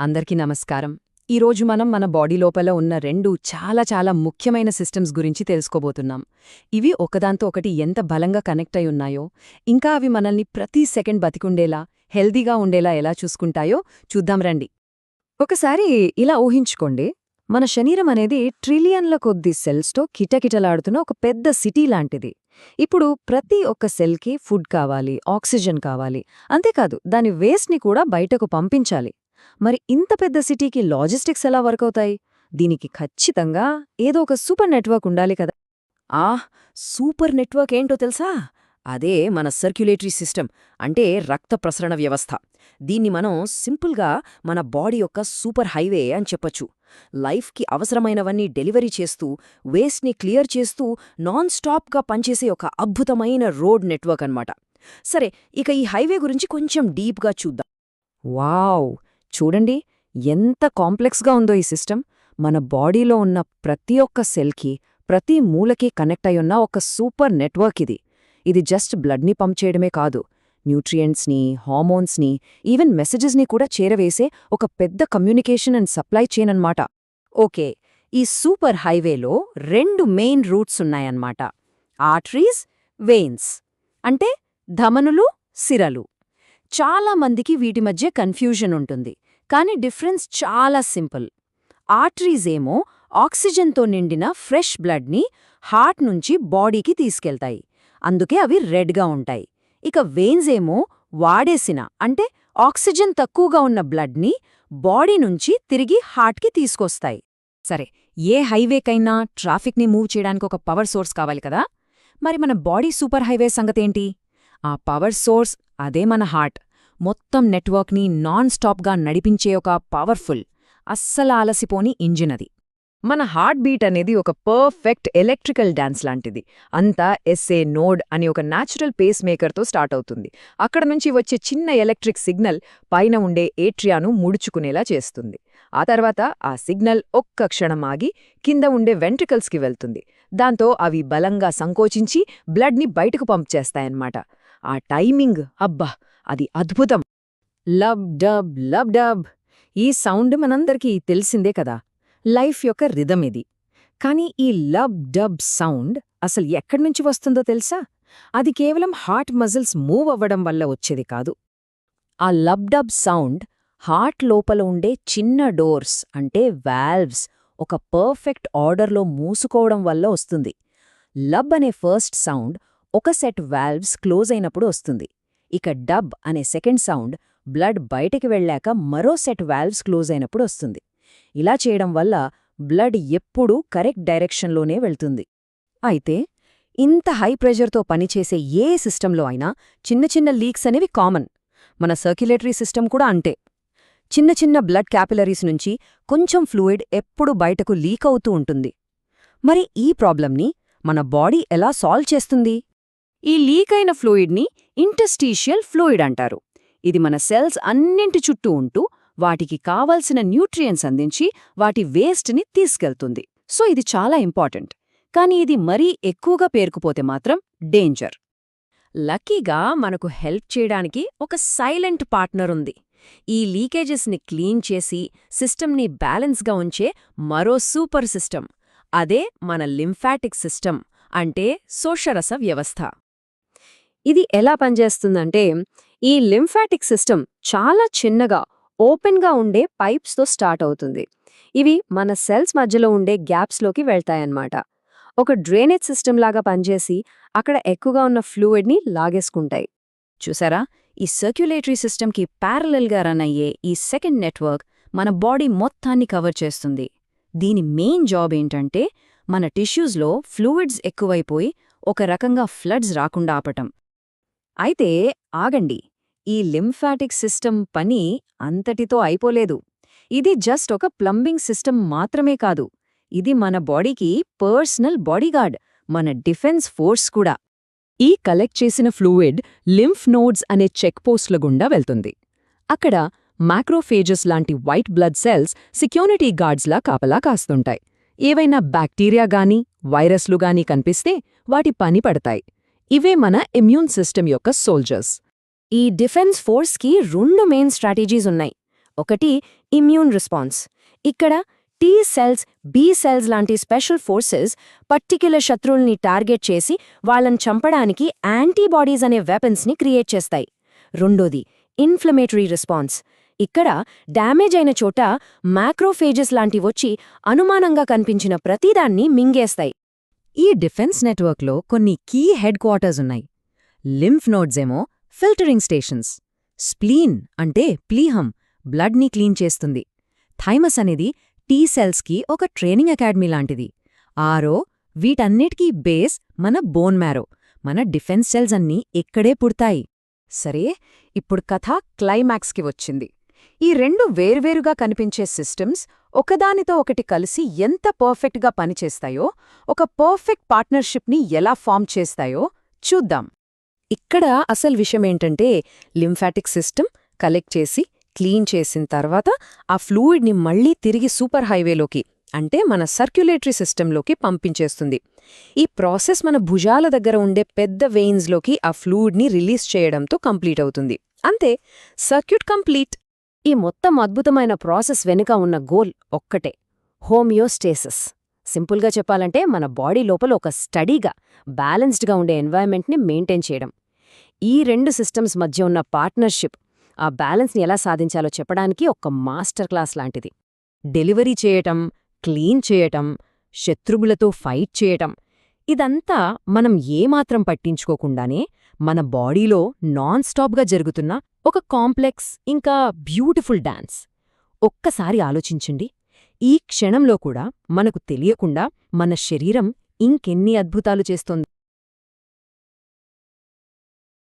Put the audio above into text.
అందరికీ నమస్కారం. ఈరోజు మనం మన బాడీ లోపల ఉన్న రెండు చాలా ముఖ్యమైన సిస్టమ్స్ గురించి తెలుసుకోబోతున్నాం. ఇవి ఒకదాంతో ఒకటి ఎంత బలంగా కనెక్ట్ అయి ఉన్నాయో, ఇంకా అవి మనల్ని ప్రతి సెకండ్ బతికుండేలా, హెల్దీగా ఉండేలా ఎలా చూసుకుంటాయో చూద్దాం రండి. ఒకసారి ఇలా ఊహించుకోండి, మన శరీరం అనేది ట్రిలియన్ల కొద్ది సెల్స్తో కిటకిటలాడుతున్న ఒక పెద్ద సిటీ లాంటిది. ఇప్పుడు ప్రతి ఒక్క సెల్కి ఫుడ్ కావాలి, ఆక్సిజన్ కావాలి, అంతేకాదు దాని వేస్ట్ని కూడా బయటకు పంపించాలి. మరి ఇంత పెద్ద సిటీకి లాజిస్టిక్స్ ఎలా వర్కవుతాయి? దీనికి ఖచ్చితంగా ఏదో ఒక సూపర్ నెట్వర్క్ ఉండాలి కదా. సూపర్ నెట్వర్క్ ఏంటో తెలుసా? అదే మన సర్క్యులేటరీ సిస్టమ్, అంటే రక్త ప్రసరణ వ్యవస్థ. దీన్ని మనం సింపుల్గా మన బాడీ యొక్క సూపర్ హైవే అని చెప్పొచ్చు. లైఫ్కి అవసరమైనవన్నీ డెలివరీ చేస్తూ, వేస్ట్ని క్లియర్ చేస్తూ నాన్ స్టాప్గా పనిచేసే ఒక అద్భుతమైన రోడ్ నెట్వర్క్ అన్నమాట. సరే, ఇక ఈ హైవే గురించి కొంచెం డీప్గా చూద్దాం. వావ్! చూడండి, ఎంత కాంప్లెక్స్గా ఉందో ఈ సిస్టమ్. మన బాడీలో ఉన్న ప్రతి ఒక్క సెల్కి, ప్రతి మూలకి కనెక్ట్ అయ్యున్న ఒక సూపర్ నెట్వర్క్ ఇది. ఇది జస్ట్ బ్లడ్ని పంప్ చేయడమే కాదు, న్యూట్రియంట్స్ని, హార్మోన్స్ని, ఈవెన్ మెసేజెస్ని కూడా చేరవేసే ఒక పెద్ద కమ్యూనికేషన్ అండ్ సప్లై చైన్ అన్నమాట. ఓకే, ఈ సూపర్ హైవేలో రెండు మెయిన్ రూట్స్ ఉన్నాయన్నమాట. ఆర్టరీస్, వెయిన్స్, అంటే ధమనులు, సిరలు. చాలా మందికి వీటి మధ్య కన్ఫ్యూజన్ ఉంటుంది, కానీ డిఫరెన్స్ చాలా సింపుల్. ఆర్టరీస్ ఏమో ఆక్సిజన్తో నిండిన ఫ్రెష్ బ్లడ్ని హార్ట్ నుంచి బాడీకి తీసుకెళ్తాయి, అందుకే అవి రెడ్గా ఉంటాయి. ఇక వెయిన్స్ ఏమో వాడేసిన, అంటే ఆక్సిజన్ తక్కువగా ఉన్న బ్లడ్ని బాడీ నుంచి తిరిగి హార్ట్కి తీసుకొస్తాయి. సరే, ఏ హైవేకైనా ట్రాఫిక్ని మూవ్ చేయడానికి ఒక పవర్ సోర్స్ కావాలి కదా. మరి మన బాడీ సూపర్ హైవే సంగతేంటి? ఆ పవర్ సోర్స్ అదే మన హార్ట్. మొత్తం నెట్వర్క్ని నాన్ స్టాప్గా నడిపించే ఒక పవర్ఫుల్, అస్సలు ఆలసిపోని ఇంజిన్ అది. మన హార్ట్ బీట్ అనేది ఒక పర్ఫెక్ట్ ఎలక్ట్రికల్ డాన్స్ లాంటిది. అంతా ఎస్ఏ నోడ్ అని ఒక న్యాచురల్ పేస్ మేకర్తో స్టార్ట్ అవుతుంది. అక్కడ నుంచి వచ్చే చిన్న ఎలక్ట్రిక్ సిగ్నల్ పైన ఉండే ఏట్రియాను ముడుచుకునేలా చేస్తుంది. ఆ తర్వాత ఆ సిగ్నల్ ఒక్క క్షణం ఆగి కింద ఉండే వెంట్రికల్స్కి వెళ్తుంది. దాంతో అవి బలంగా సంకోచించి బ్లడ్ని బయటకు పంప్ చేస్తాయన్నమాట. ఆ టైమింగ్, అబ్బా, అది అద్భుతం. లబ్ డబ్ లబ్ డబ్, ఈ సౌండ్ మనందరికీ తెలిసిందే కదా. లైఫ్ యొక్క రిథమ్ ఇది. కానీ ఈ లబ్ డబ్ సౌండ్ అసలు ఎక్కడ్నుంచి వస్తుందో తెలుసా? అది కేవలం హార్ట్ మజిల్స్ మూవ్ అవ్వడం వల్ల వచ్చేది కాదు. ఆ లబ్ డబ్ సౌండ్ హార్ట్ లోపల ఉండే చిన్న డోర్స్, అంటే వాల్వ్స్, ఒక పర్ఫెక్ట్ ఆర్డర్లో మూసుకోవడం వల్ల వస్తుంది. లబ్ అనే ఫస్ట్ సౌండ్ ఒక సెట్ వాల్వ్స్ క్లోజ్ అయినప్పుడు వస్తుంది. ఇక డబ్ అనే సెకండ్ సౌండ్ బ్లడ్ బయటికి వెళ్ళాక మరో సెట్ వాల్వ్స్ క్లోజ్ అయినప్పుడు వస్తుంది. ఇలా చేయడం వల్ల బ్లడ్ ఎప్పుడూ కరెక్ట్ డైరెక్షన్లోనే వెళ్తుంది. అయితే ఇంత హై ప్రెషర్తో పనిచేసే ఏ సిస్టంలో అయినా చిన్న లీక్స్ అనేవి కామన్. మన సర్క్యులేటరీ సిస్టమ్ కూడా అంతే. చిన్న బ్లడ్ క్యాపిలరీస్ నుంచి కొంచెం ఫ్లూయిడ్ ఎప్పుడూ బయటకు లీక్ అవుతూ ఉంటుంది. మరి ఈ ప్రాబ్లంని మన బాడీ ఎలా సాల్వ్ చేస్తుంది? ఈ లీక్ అయిన ఫ్లూయిడ్ని ఇంటర్స్టీషియల్ ఫ్లూయిడ్ అంటారు. ఇది మన సెల్స్ అన్నింటి చుట్టూ ఉంటూ వాటికి కావలసిన న్యూట్రియంట్స్ అందించి వాటి వేస్ట్ని తీసుకెళ్తుంది. సో ఇది చాలా ఇంపార్టెంట్. కానీ ఇది మరీ ఎక్కువగా పేరుకుపోతే మాత్రం డేంజర్. లక్కీగా మనకు హెల్ప్ చేయడానికి ఒక సైలెంట్ పార్ట్నర్ ఉంది. ఈ లీకేజెస్ని క్లీన్ చేసి సిస్టమ్ని బ్యాలెన్స్గా ఉంచే మరో సూపర్ సిస్టమ్. అదే మన లింఫాటిక్ సిస్టమ్, అంటే శోషరస వ్యవస్థ. ఇది ఎలా పనిచేస్తుందంటే, ఈ లింఫాటిక్ సిస్టమ్ చాలా చిన్నగా, ఓపెన్గా ఉండే పైప్స్తో స్టార్ట్ అవుతుంది. ఇవి మన సెల్స్ మధ్యలో ఉండే గ్యాప్స్లోకి వెళ్తాయన్నమాట. ఒక డ్రైనేజ్ సిస్టమ్ లాగా పనిచేసి అక్కడ ఎక్కువగా ఉన్న ఫ్లూయిడ్ని లాగేసుకుంటాయి. చూసారా, ఈ సర్క్యులేటరీ సిస్టమ్కి ప్యారలల్గా రన్ అయ్యే ఈ సెకండ్ నెట్వర్క్ మన బాడీ మొత్తాన్ని కవర్ చేస్తుంది. దీని మెయిన్ జాబ్ ఏంటంటే, మన టిష్యూస్లో ఫ్లూయిడ్స్ ఎక్కువైపోయి ఒక రకంగా ఫ్లడ్స్ రాకుండా ఆపటం. అయితే ఆగండి, ఈ లింఫాటిక్ సిస్టమ్ పని అంతటితో అయిపోలేదు. ఇది జస్ట్ ఒక ప్లంబింగ్ సిస్టమ్ మాత్రమే కాదు. ఇది మన బాడీకి పర్సనల్ బాడీగార్డ్, మన డిఫెన్స్ ఫోర్స్ కూడా. ఈ కలెక్ట్ చేసిన ఫ్లూయిడ్ లింఫ్ నోడ్స్ అనే చెక్ పోస్ట్ల గుండా వెళ్తుంది. అక్కడ మ్యాక్రోఫేజెస్ లాంటి వైట్ బ్లడ్ సెల్స్ సెక్యూరిటీ గార్డ్స్లా కాపలా కాస్తుంటాయి. ఏవైనా బ్యాక్టీరియా గానీ వైరస్లు గానీ కనిపిస్తే వాటి పని పడతాయి. ఇవే మన ఇమ్యూన్ సిస్టమ్ యొక్క సోల్జర్స్. ఈ డిఫెన్స్ ఫోర్స్కి రెండు మెయిన్ స్ట్రాటజీస్ ఉన్నాయి. ఒకటి ఇమ్యూన్ రెస్పాన్స్. ఇక్కడ టీ సెల్స్, బి సెల్స్ లాంటి స్పెషల్ ఫోర్సెస్ పర్టిక్యులర్ శత్రువుల్ని టార్గెట్ చేసి వాళ్ళని చంపడానికి యాంటీబాడీస్ అనే వెపన్స్ని క్రియేట్ చేస్తాయి. రెండోది ఇన్ఫ్లమేటరీ రెస్పాన్స్. ఇక్కడ డ్యామేజ్ అయిన చోట మ్యాక్రోఫేజెస్ లాంటివొచ్చి అనుమానంగా కనిపించిన ప్రతిదాన్ని మింగేస్తాయి. ఈ డిఫెన్స్ నెట్వర్క్లో కొన్ని కీ హెడ్ క్వార్టర్స్ ఉన్నాయి. లింఫ్ నోడ్స్ ఏమో ఫిల్టరింగ్ స్టేషన్స్, స్ప్లీన్ అంటే ప్లీహం బ్లడ్ని క్లీన్ చేస్తుంది, థైమస్ అనేది టీ సెల్స్కి ఒక ట్రైనింగ్ అకాడమీ లాంటిది, ఆరో వీటన్నిటికీ బేస్ మన బోన్ మ్యారో, మన డిఫెన్స్ సెల్స్ అన్నీ ఇక్కడే పుడతాయి. సరే, ఇప్పుడు కథ క్లైమాక్స్కి వచ్చింది. ఈ రెండు వేర్వేరుగా కనిపించే సిస్టమ్స్ ఒకదానితో ఒకటి కలిసి ఎంత పర్ఫెక్ట్గా పనిచేస్తాయో, ఒక పర్ఫెక్ట్ పార్ట్నర్షిప్ని ఎలా ఫామ్ చేస్తాయో చూద్దాం. ఇక్కడ అసలు విషయమేంటంటే, లింఫాటిక్ సిస్టమ్ కలెక్ట్ చేసి క్లీన్ చేసిన తర్వాత ఆ ఫ్లూయిడ్ని మళ్లీ తిరిగి సూపర్ హైవేలోకి, అంటే మన సర్క్యులేటరీ సిస్టంలోకి పంపించేస్తుంది. ఈ ప్రాసెస్ మన భుజాల దగ్గర ఉండే పెద్ద వెయిన్స్లోకి ఆ ఫ్లూయిడ్ని రిలీజ్ చేయడంతో కంప్లీట్ అవుతుంది. అంతే, సర్క్యూట్ కంప్లీట్. ఈ మొత్తం అద్భుతమైన ప్రాసెస్ వెనుక ఉన్న గోల్ ఒక్కటే, హోమియోస్టేసిస్. సింపుల్గా చెప్పాలంటే మన బాడీ లోపల ఒక స్టడీగా, బ్యాలెన్స్డ్గా ఉండే ఎన్వైర్న్మెంట్ని మెయింటైన్ చేయడం. ఈ రెండు సిస్టమ్స్ మధ్య ఉన్న పార్ట్నర్షిప్ ఆ బ్యాలెన్స్ని ఎలా సాధించాలో చెప్పడానికి ఒక మాస్టర్ క్లాస్ లాంటిది. డెలివరీ చేయటం, క్లీన్ చేయటం, శత్రువులతో ఫైట్ చేయటం, ఇదంతా మనం ఏమాత్రం పట్టించుకోకుండానే మన బాడీలో నాన్ స్టాప్గా జరుగుతున్న ఒక కాంప్లెక్స్ ఇంకా బ్యూటిఫుల్ డాన్స్. ఒక్కసారి ఆలోచించండి, ఈ క్షణంలో కూడా మనకు తెలియకుండా మన శరీరం ఇంకెన్ని అద్భుతాలు చేస్తోంది.